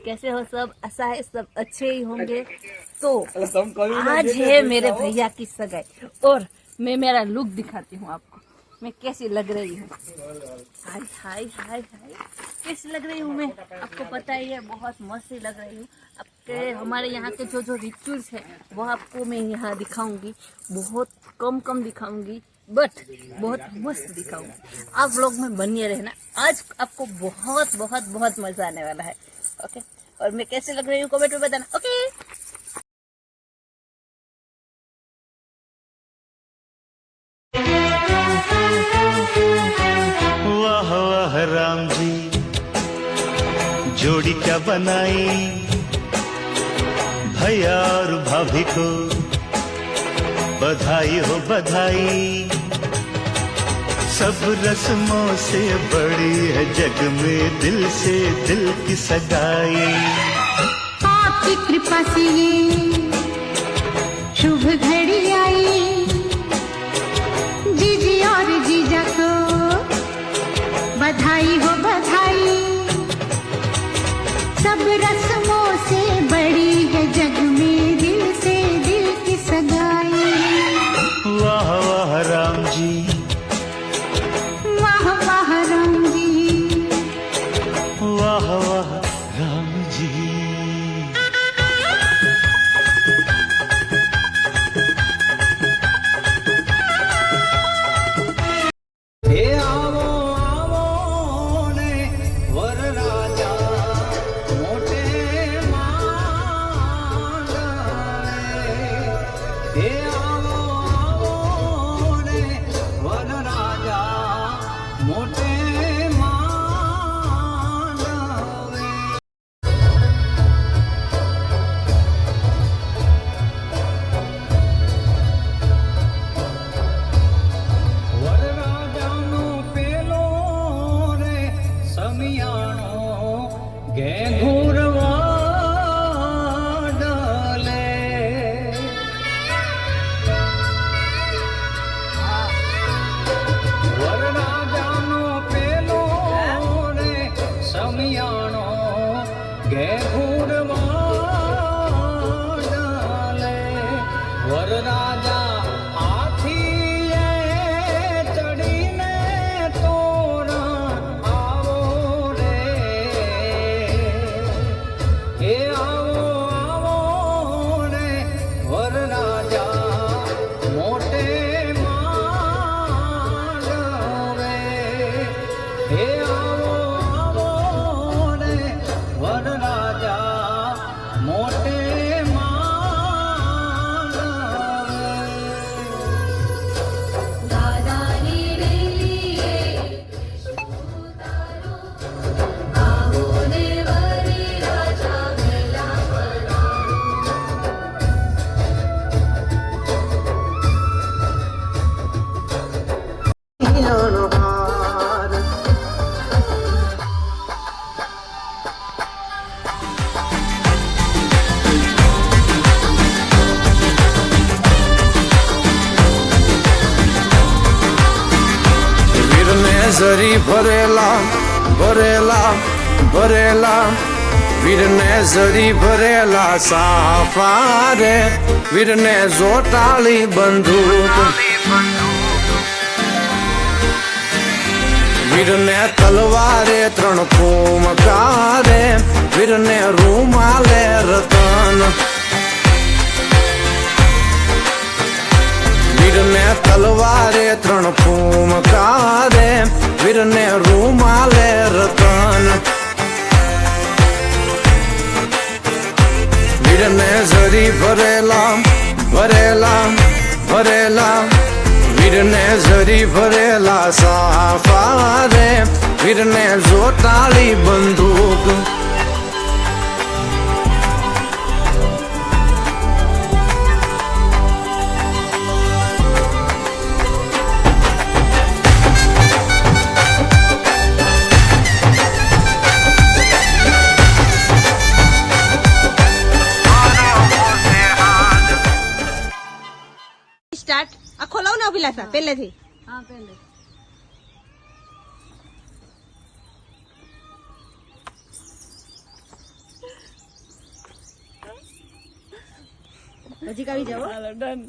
कैसे हो सब? आशा है सब अच्छे ही होंगे। तो आज है मेरे भैया की सगाई और मैं मेरा लुक दिखाती हूँ आपको, मैं कैसी लग रही हूँ। हाय हाय हाय हाय, कैसी लग रही हूँ मैं? आपको पता ही है, बहुत मस्त ही लग रही हूँ। आपके हमारे यहाँ के जो रिचुअल्स है वो आपको मैं यहाँ दिखाऊंगी, बहुत कम दिखाऊंगी बट बहुत मस्त दिखाऊंगी। आप लोग में बनिए रहना, आज आपको बहुत बहुत बहुत मजा आने वाला है। ओके, और मैं कैसे लग रही हूँ कमेंट में बताना। ओके वाह वाह राम जी, जोड़ी क्या बनाई, भैया और भाभी को बधाई हो बधाई। सब रस्मों से बड़ी है जग में दिल से दिल की सगाई। आपकी कृपा से ये शुभ घड़ी आई, जीजी और जीजा को बधाई हो बधाई। सब रस्मों से बड़ी है जग में दिल से दिल की सगाई। वाह वाह राम जी, वाह वाह राम जी, वाह वाह राम जी। झरी भरेला भरेला भरेला, વીરને ઝરી ભરેલા સાફા રે, વીરને જોટાળી બંદૂક, વીરને તલવારે 3 ફૂમકારે, વીરને રૂમાલે રતન, વીરને તલવારે 3 ફૂમકારે, વીરને રૂમાલે રતન, વીરને ઝરી ભરેલા ભરેલા ભરેલા, વીરને ઝરી ભરેલા સાફા રે, વીરને જોટાળી બંદૂક, સ્ટાર્ટ આ ખોલાવ ને અભિલાષા પહેલેથી. હા પહેલે હજી કાવી જાવ હાલો ડન